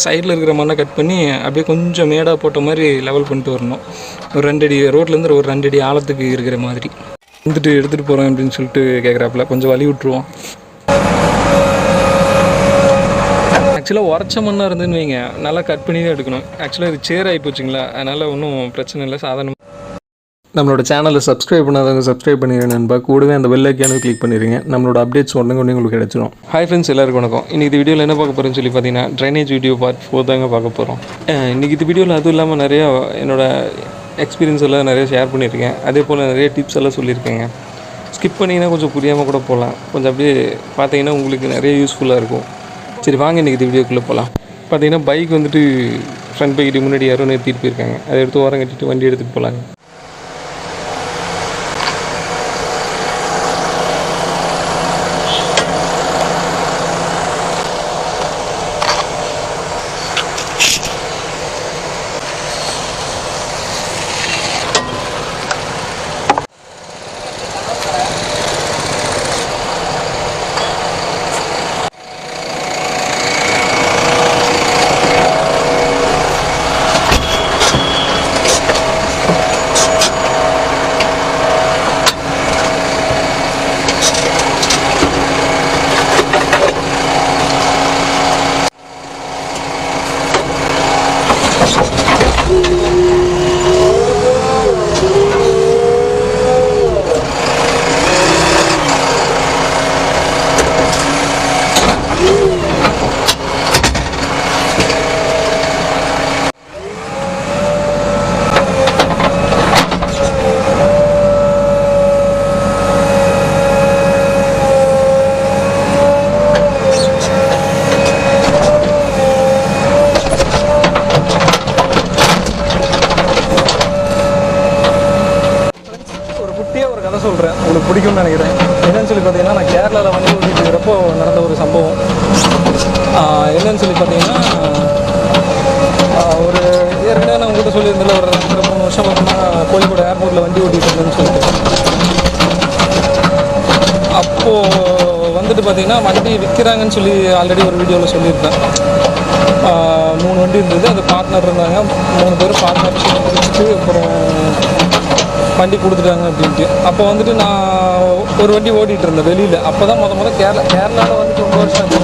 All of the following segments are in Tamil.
சைடில் இருக்கிற மண்ணை கட் பண்ணி அப்படியே கொஞ்சம் மேடாக போட்ட மாதிரி லெவல் பண்ணிட்டு வரணும். ஒரு 2 அடி ரோட்லேருந்து ஒரு 2 அடி ஆழத்துக்கு இருக்கிற மாதிரி வந்துட்டு எடுத்துகிட்டு போகிறேன் அப்படின்னு சொல்லிட்டு கேட்குறாப்புல. கொஞ்சம் வழி விட்டுருவோம். ஆக்சுவலாக உரைச்ச மண்ணாக இருந்துன்னு வைங்க, நல்லா கட் பண்ணி தான் எடுக்கணும். ஆக்சுவலாக இது சேர் ஆகி போச்சுங்களா, அதனால் ஒன்றும் பிரச்சனை இல்லை. சாதாரண நம்மளோட சேனலை சப்ஸ்கிரைப் பண்ணாதவங்க சப்ஸ்கிரைப் பண்ணிடுங்க நண்பா. கூடவே அந்த பெல் ஐக்கானும் கிளிக் பண்ணிடுங்க. நம்மளோட அப்டேட்ஸ் ஒன்று உங்களுக்கு கிடச்சிடும். ஹாய் ஃப்ரெண்ட்ஸ், எல்லாருக்கும் வணக்கம். இன்றைக்கி வீடியோவில் என்ன பார்க்க போகிறேன்னு சொல்லி பார்த்தீங்கன்னா, ட்ரைனேஜ் வீடியோ பார்ட் 4 தாங்க பார்க்க போகிறோம். இன்றைக்கி இது வீடியோவில் அதுவும் இல்லாமல் நிறையா என்னோடய எக்ஸ்பீரியன்ஸ் எல்லாம் நிறைய ஷேர் பண்ணியிருக்கேன். அதே போல் நிறைய டிப்ஸ் எல்லாம் சொல்லியிருக்கேங்க. ஸ்கிப் பண்ணிங்கன்னா கொஞ்சம் புரியாமல் கூட போகலாம். கொஞ்சம் அப்படியே பார்த்தீங்கன்னா உங்களுக்கு நிறைய யூஸ்ஃபுல்லாக இருக்கும். சரி வாங்க இன்றைக்கி இது வீடியோக்குள்ளே போகலாம். பார்த்தீங்கன்னா பைக் வந்துட்டு ஃப்ரண்ட் பைக்கிட்டு முன்னாடி யாரும் நிறுத்திட்டு போயிருக்காங்க. அதை எடுத்து ஓரம் கட்டிட்டு வண்டி எடுத்துகிட்டு போகலாங்க. சொல்கிறேன், உங்களுக்கு பிடிக்கும்னு நினைக்கிறேன். என்னன்னு சொல்லி பார்த்தீங்கன்னா, நான் கேரளாவில் வண்டி ஓட்டிட்டு இருக்கிறப்போ நடந்த ஒரு சம்பவம். என்னன்னு சொல்லி பார்த்தீங்கன்னா, ஒரு ஏற்கனவே நான் உங்கள்கிட்ட சொல்லியிருந்தேன், ஒரு 2-3 வருஷம் பார்த்தீங்கன்னா கோழிக்கோடு ஏர்போர்ட்டில் வண்டி ஓட்டிகிட்டு இருந்தேன்னு சொல்லிட்டு. அப்போது வந்துட்டு பார்த்தீங்கன்னா வண்டி விற்கிறாங்கன்னு சொல்லி ஆல்ரெடி ஒரு வீடியோவில் சொல்லியிருந்தேன். 3 வண்டி இருந்தது. அது பார்ட்னர் இருந்தாங்க. 3 பேர் பார்ட்னர்ஷிப் முடிச்சுட்டு அப்புறம் வண்டி கொடுத்துட்டாங்க அப்படின்ட்டு. அப்போ வந்துட்டு நான் ஒரு வண்டி ஓட்டிகிட்டு இருந்தேன் வெளியில். அப்போ தான் மொதல் கேரளாவில் வந்துட்டு ரொம்ப வருஷம் ஆச்சு.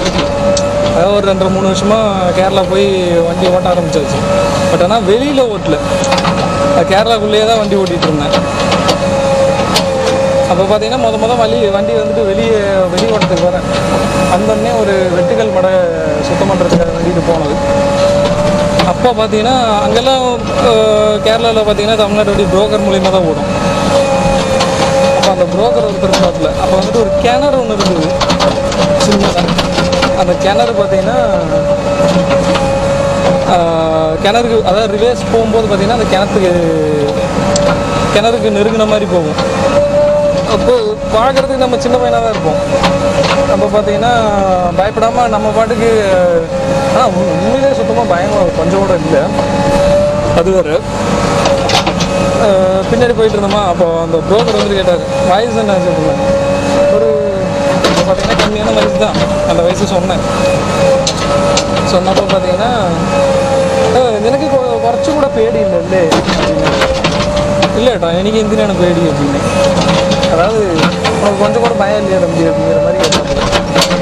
அதாவது ஒரு 2-3 வருஷமாக கேரளா போய் வண்டி ஓட்ட ஆரம்பிச்சாச்சு. பட் ஆனால் வெளியில் ஓட்டல, கேரளாக்குள்ளேயே தான் வண்டி ஓட்டிகிட்டு இருந்தேன். அப்போ பார்த்தீங்கன்னா மொதல் வண்டி வந்துட்டு வெளி ஓட்டத்துக்கு வரேன். அந்தன்னே ஒரு வெட்டுக்கல் மடை சுத்தம் பண்ணுறதுக்காக வண்டிட்டு போனது. அப்போ பார்த்தீங்கன்னா அங்கெல்லாம் கேரளாவில் பார்த்தீங்கன்னா தமிழ்நாடு வண்டி புரோக்கர் மூலிமா தான் ஓடும். அப்போ அந்த புரோக்கர் ஒருத்தர் இருந்தாப்புல. அப்போ வந்துட்டு ஒரு கிணறு ஒன்று இருந்தது சின்னதாக. அந்த கிணறு பார்த்தீங்கன்னா கிணறுக்கு, அதாவது ரிவேர்ஸ் போகும்போது பார்த்தீங்கன்னா அந்த கிணறுக்கு நெருங்கின மாதிரி போகும். அப்போ பார்க்குறதுக்கு நம்ம சின்ன பையனாக தான் இருப்போம். நம்ம பார்த்தீங்கன்னா பயப்படாமல் நம்ம பாட்டுக்கு, ஆனால் உண்மையிலே சுத்தமாக பயம் கொஞ்சம் கூட இல்லை. அது வேறு பின்னாடி போயிட்டு இருந்தோமா. அப்போ அந்த புரோக்கர் வந்துட்டு கேட்டார், வயசு என்ன சொல்லுங்கள். ஒரு பார்த்தீங்கன்னா கம்மியான வயசு தான். அந்த வயசு சொன்னப்போ பார்த்தீங்கன்னா எனக்கு குறைச்சி கூட பேடி இல்லை இல்லைட்டா, எனக்கு எந்திரியான பேடி அப்படின்னு. அதாவது உனக்கு கொஞ்சம் கூட பயம் இல்லையா தம்பி அப்படிங்கிற மாதிரி கேட்டாங்க.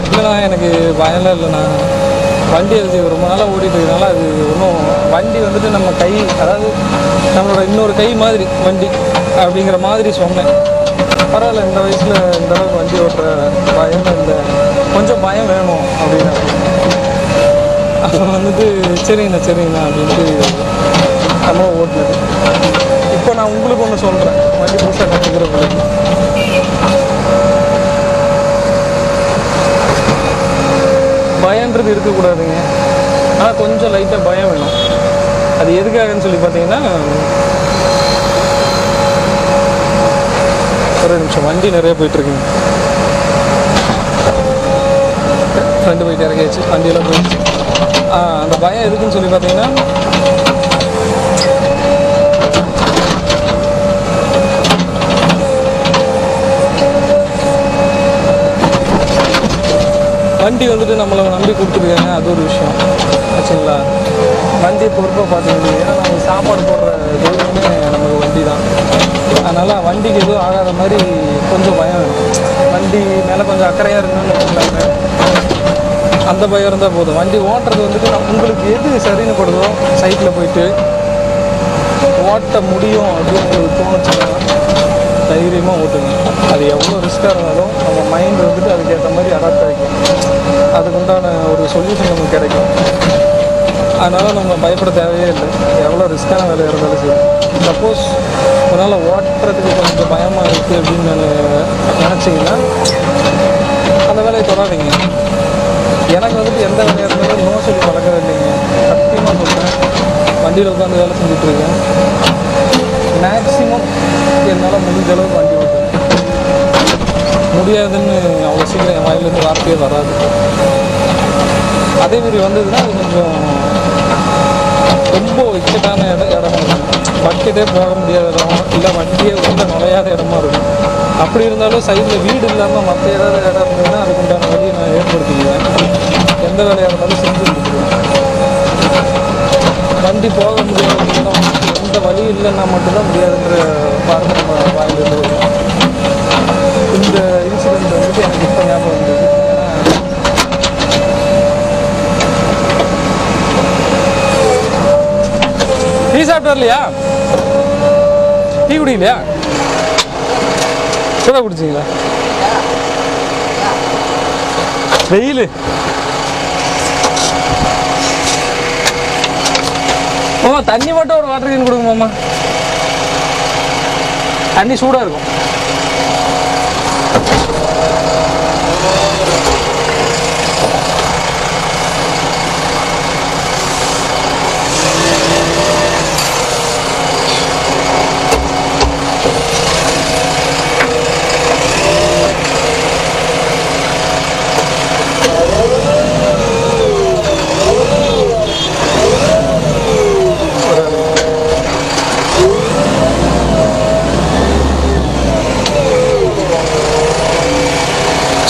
இல்லைண்ணா எனக்கு பயம்லாம் இல்லைண்ணா, வண்டி அது ரொம்ப நாளாக ஓடிட்டு இருக்கனால அது ஒன்றும் வண்டி வந்துட்டு நம்ம கை, அதாவது நம்மளோட இன்னொரு கை மாதிரி வண்டி அப்படிங்கிற மாதிரி சொன்னேன். பரவாயில்ல, இந்த வயசில் இந்த அளவுக்கு வண்டி ஓட்டுற பயம் இல்லை, கொஞ்சம் பயம் வேணும் அப்படின்னா. அப்போ வந்துட்டு சரிங்கண்ணா அப்படின்ட்டு நம்ம ஓட்டுனது. இப்போ நான் உங்களுக்கு ஒன்று சொல்கிறேன், வண்டி புதுசாக கற்றுக்கிறவங்களுக்கு. பயன்றது இருக்கக்கூடாதுங்க, ஆனால் கொஞ்சம் லைட்டாக பயம் வேணும். அது எதுக்காகன்னு சொல்லி பார்த்தீங்கன்னா, ஒரு நிமிஷம், வண்டி நிறைய போயிட்டுருக்குங்க. ஃப்ரெண்டு போயிட்டு இறக்கியாச்சு, வண்டியெல்லாம் போயிடுச்சு. அந்த பயம் எதுக்குன்னு சொல்லி பார்த்தீங்கன்னா, வண்டி வந்துட்டு நம்மளை நம்பி கொடுத்துருக்காங்க, அது ஒரு விஷயம் ஆச்சுங்களா. வண்டி பொறுப்பாக பார்த்துக்கணும். ஏன்னா நம்ம சாப்பாடு போடுற தெய்வமே நமக்கு வண்டி தான். அதனால் வண்டிக்கு எதுவும் ஆகாத மாதிரி கொஞ்சம் பயம் வேணும். வண்டி மேலே கொஞ்சம் அக்கறையாக இருக்கணும்னு வச்சுக்கலாங்க. அந்த பயம் இருந்தால் போதும். வண்டி ஓட்டுறது வந்துட்டு உங்களுக்கு எது சரின்னு படுதோ சைட்டில் போயிட்டு ஓட்ட முடியும் அப்படின்னு உங்களுக்கு தோணுச்சுன்னா தைரியமாக ஓட்டுங்க. அது எவ்வளோ ரிஸ்க்காக இருந்தாலும் நம்ம மைண்ட் வந்துட்டு அதுக்கேற்ற மாதிரி அடாப்ட் ஆகிக்கும். அதுக்குண்டான ஒரு சொல்யூஷன் நமக்கு கிடைக்கும். அதனால் நம்ம பயப்பட தேவையே இல்லை. எவ்வளோ ரிஸ்க்கான வேலையாக இருந்தாலும் சரி. சப்போஸ் அதனால் ஓட்டுறதுக்கு கொஞ்சம் பயமாக இருக்குது அப்படின்னு நினச்சிங்கன்னா அந்த வேலையை தொடாதீங்க. எனக்கு வந்துட்டு எந்த வேலையாக இருந்தாலும் நோ சொல்லி பழக்கவே இல்லைங்க. சத்தியமாக சொல்கிறேன். வண்டியில் உட்காந்து வேலை செஞ்சுட்ருக்கேன். மேக்ஸிமம் என்னால் முடிஞ்ச அளவுக்கு வண்டி ஓட்டுவேன். முடியாதுன்னு அவ்வளோ சீக்கிரம் என் வாயிலேருந்து வார்த்தையே வராது. அதேமாரி வந்ததுன்னா அது கொஞ்சம் ரொம்ப இக்கட்டான இடமா இருக்கும். பக்கெட்டே போக முடியாத இடம், இல்லை வண்டியே உள்ள நுழையாத இடமா இருக்கும். அப்படி இருந்தாலும் சைடில் வீடு இல்லாமல் மற்ற ஏதாவது இடம் இருந்ததுன்னா அதுக்குண்டான வழியை நான் ஏற்படுத்திக்குவேன். எந்த வேலையாக இருந்தாலும் செஞ்சு கொடுத்துருவேன். வண்டி போக முடியாத இடம் எந்த வழி இல்லைன்னா மட்டும்தான் முடியாதுன்ற வார்த்தை நம்ம வாயிலிருந்து வரும். இந்த இன்சிடெண்ட் வந்துட்டு எனக்கு இப்போ ஞாபகம் வந்தது. டீ சாப்பிட்டு வரலையா? டீ குடிக்கலையா? சூடாக குடிச்சிங்களா? வெயில் மாமா, தண்ணி மட்டும் ஒரு வாட்டர் கேன் கொடுங்க மாமா. தண்ணி சூடாக இருக்கும்.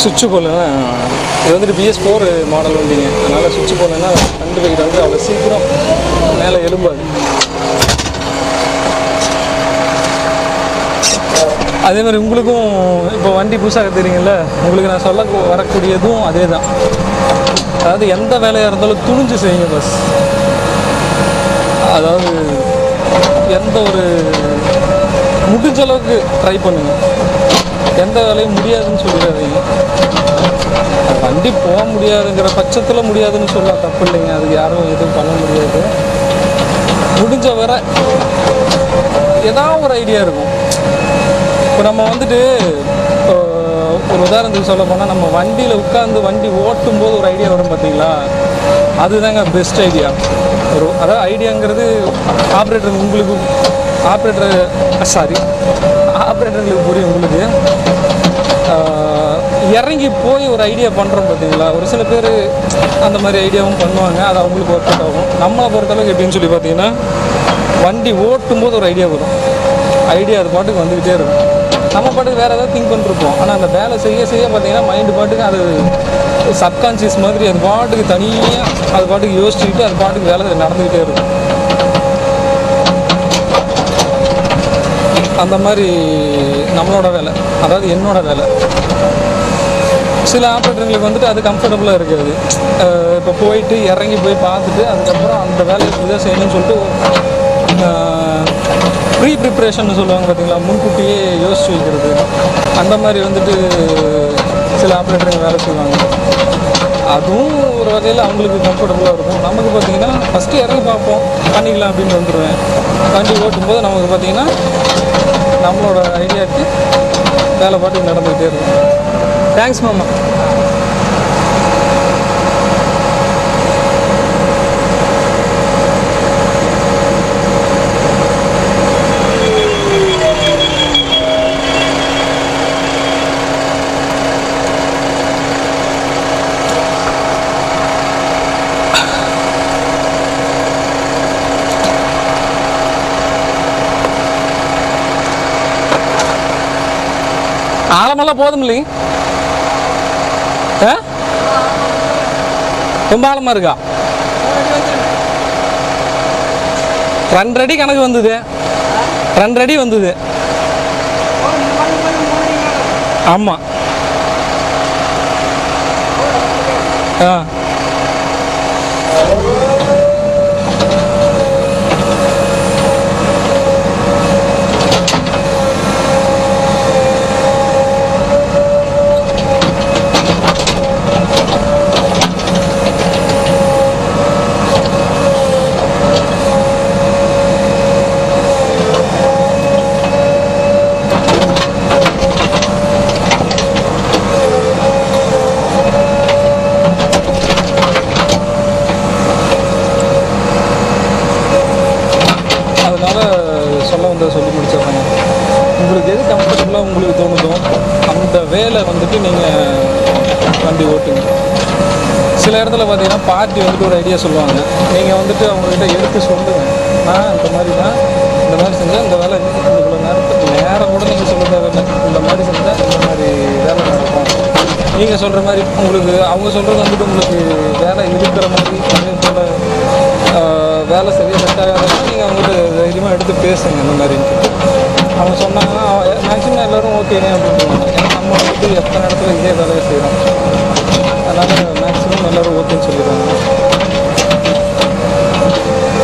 சுவிட்சு போடலன்னா இது வந்துட்டு BS4 மாடல் வண்டிங்க. அதனால் சுவிட்சு போடலன்னா கண்டு வைக்கிற வந்து அவ்வளோ சீக்கிரம் மேலே எழும்பாது. அதே மாதிரி உங்களுக்கும் இப்போ வண்டி புதுசாக தெரியுங்கள்ல, உங்களுக்கு நான் சொல்ல வரக்கூடியதும் அதே தான். அதாவது எந்த வேலையாக இருந்தாலும் துணிஞ்சு செய்யுங்க பஸ். அதாவது எந்த ஒரு முடிஞ்ச அளவுக்கு ட்ரை பண்ணுங்க. எந்த வேலையும் முடியாதுன்னு சொல்லிடாதீங்க. வண்டி போக முடியாதுங்கிற பட்சத்தில் முடியாதுன்னு சொல்ல தப்பு இல்லைங்க. அதுக்கு யாரும் எதுவும் பண்ண முடியாது. முடிஞ்ச வரை ஏதாவது ஒரு ஐடியா இருக்கும். இப்போ நம்ம வந்துட்டு ஒரு உதாரணத்துக்கு சொல்ல போனால், நம்ம வண்டியில் உட்காந்து வண்டி ஓட்டும் போது ஒரு ஐடியா வரும் பார்த்தீங்களா, அதுதாங்க பெஸ்ட் ஐடியா. அதாவது ஐடியாங்கிறது ஆப்ரேட்டருக்கு புரியும். உங்களுக்கு இறங்கி போய் ஒரு ஐடியா பண்ணுறோம் பார்த்தீங்களா, ஒரு சில பேர் அந்த மாதிரி ஐடியாவும் பண்ணுவாங்க. அது அவங்களுக்கு ஒர்க் அவுட் ஆகும். நம்மளை பொறுத்தளவுக்கு எப்படின்னு சொல்லி பார்த்தீங்கன்னா, வண்டி ஓட்டும் போது ஒரு ஐடியா வரும். ஐடியா அது பாட்டுக்கு வந்துக்கிட்டே இருக்கும். நம்ம பாட்டுக்கு வேறு ஏதாவது திங்க் பண்ணிருப்போம். ஆனால் அந்த வேலை செய்ய பார்த்தீங்கன்னா மைண்டு பாட்டுக்கு அது சப்கான்ஷியஸ் மாதிரி அது பாட்டுக்கு தனியாக அது பாட்டுக்கு யோசிச்சுக்கிட்டு அது பாட்டுக்கு வேலை நடந்துக்கிட்டே இருக்கும். அந்த மாதிரி நம்மளோட வேலை, அதாவது என்னோடய வேலை. சில ஆப்ரேட்டர்களுக்கு வந்துட்டு அது கம்ஃபர்டபுளாக இருக்காது. இப்போ போயிட்டு இறங்கி போய் பார்த்துட்டு அதுக்கப்புறம் அந்த வேலையை இப்படிதான் செய்யணும்னு சொல்லிட்டு ப்ரீ ப்ரிப்ரேஷன் சொல்லுவாங்க பார்த்தீங்களா, முன்கூட்டியே யோசிச்சு வைக்கிறது. அந்த மாதிரி வந்துட்டு சில ஆப்ரேட்டருங்க வேலை செய்வாங்க. அதுவும் ஒரு வகையில் அவங்களுக்கு கம்ஃபர்டபுளாக இருக்கும். நமக்கு பார்த்திங்கன்னா ஃபஸ்ட்டு இறங்கி பார்ப்போம், பண்ணிக்கலாம் அப்படின்னு வந்துடுவேன். வண்டி ஓட்டும்போது நமக்கு பார்த்திங்கன்னா நம்மளோட ஐடியாவுக்கு வேலை பாட்டுக்கு நடந்துக்கிட்டே இருக்கும். தேங்க்ஸ் மாமா. ஆழமெல்லாம் போதும் இல்லைங்க? ரொம்ப ஆழமாக இருக்கா? 2 அடி கணக்கு வந்தது, 2 அடி வந்தது. ஆமாம். ஆ சொல்லி முடிச்சிடுறேங்க. உங்களுக்கு எது கம்ஃபர்டபுளாக உங்களுக்கு தோணுதோ அந்த வேலை வந்துட்டு நீங்கள் வண்டி ஓட்டுங்க. சில இடத்துல பார்த்தீங்கன்னா பார்ட்டி வந்துட்டு ஒரு ஐடியா சொல்லுவாங்க. நீங்கள் வந்துட்டு அவங்கக்கிட்ட எடுத்து சொல்லுங்கள், நான் இந்த மாதிரி தான், இந்த மாதிரி செஞ்சால் இந்த வேலை இவ்வளோ நேரம் கூட நீங்கள் சொல்ல தேவையில்லை, இந்த மாதிரி செஞ்சால் இந்த மாதிரி வேலை நடக்கும். நீங்கள் சொல்கிற மாதிரி உங்களுக்கு அவங்க சொல்கிறது வந்துட்டு உங்களுக்கு வேலை இருக்கிற மாதிரி அதே போல் வேலை சரியாக செட் ஆகாதுன்னா நீங்கள் அவங்ககிட்ட தைரியமாக எடுத்து பேசுங்க. இந்த மாதிரின்ட்டு அவங்க சொன்னாங்கன்னா மேக்ஸிமம் எல்லோரும் ஓகேங்க அப்படின்றாங்க. ஏன்னா நம்ம வந்துட்டு எத்தனை இடத்துல இதே வேலையை செய்கிறோம், அதனால் மேக்ஸிமம் எல்லோரும் ஓகேன்னு சொல்லிடுவாங்க.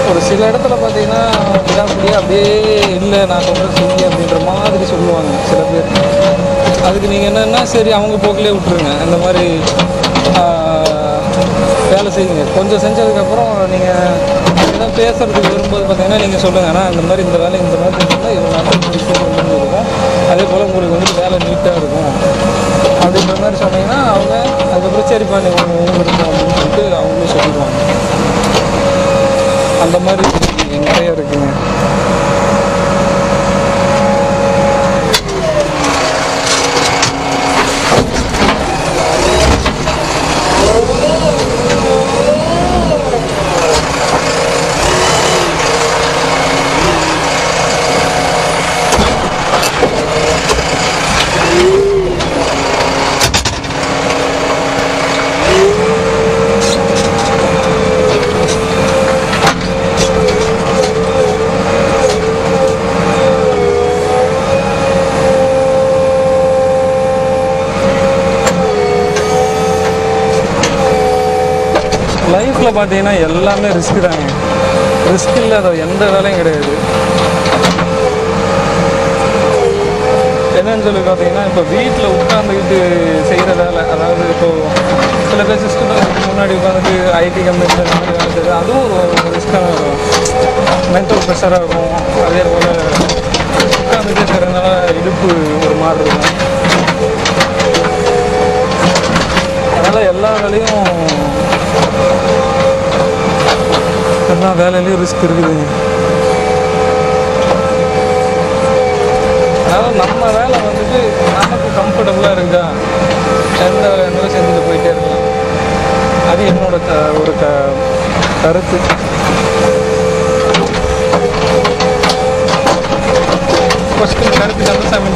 ஒரு சில இடத்துல பார்த்தீங்கன்னா விடாப்படியாக அப்படியே இல்லை நான் சொல்கிறது செய்ய அப்படின்ற மாதிரி சொல்லுவாங்க சில பேர். அதுக்கு நீங்கள் என்னென்னா சரி அவங்க போக்கிலே விட்டுருங்க. இந்த மாதிரி வேலை செய்யுங்க. கொஞ்சம் செஞ்சதுக்கப்புறம் நீங்கள் ஏதாவது பேசுகிறதுக்கு வரும்போது பார்த்தீங்கன்னா நீங்கள் சொல்லுங்கள், ஆனால் இந்த மாதிரி இந்த வேலை இந்த மாதிரி செஞ்சுன்னா இது நல்லா இருக்கும், அதே போல் உங்களுக்கு வந்து வேலை நீட்டாக இருக்கும் அப்படின்ற மாதிரி சொன்னீங்கன்னா அவங்க அதுக்கப்புறம் சரிப்பா நீ ஒன்று இருக்கும் அப்படின்னு சொல்லிட்டு அவங்களும் சொல்லிடுவாங்க. அந்த மாதிரி நிறைய இருக்குங்க. லைஃப்பில் பார்த்தீங்கன்னா எல்லாமே ரிஸ்க்கு தாங்க. ரிஸ்க் இல்லாத எந்த வேலையும் கிடையாது. என்னன்னு சொல்லி பார்த்தீங்கன்னா இப்போ வீட்டில் உட்காந்துக்கிட்டு செய்கிற வேலை, அதாவது இப்போது சில பேர் சிஸ்டத்துக்கு முன்னாடி உட்காந்துட்டு ஐடி கம்பெனியில் இந்த மாதிரி வேலை செய்யுது, அதுவும் ஒரு ரிஸ்க்காக இருக்கும். மென்டல் ப்ரெஷராக இருக்கும். அதே போல் உட்காந்துட்டே செய்கிறதுனால இடுப்பு ஒரு மாதிரி இருக்கும். அதனால் எல்லா வேலையிலையும் ரிஸ்க் இருக்குதுங்க. அதனால் நம்ம வேலை வந்துட்டு நமக்கு கம்ஃபர்டபுளாக இருக்குதா எந்த வேலை இருந்தாலும் செஞ்சுட்டு போயிட்டே இருக்கலாம். அது என்னோட ஒரு கருத்து. ஃபஸ்ட்டு கருத்து கந்தசாமி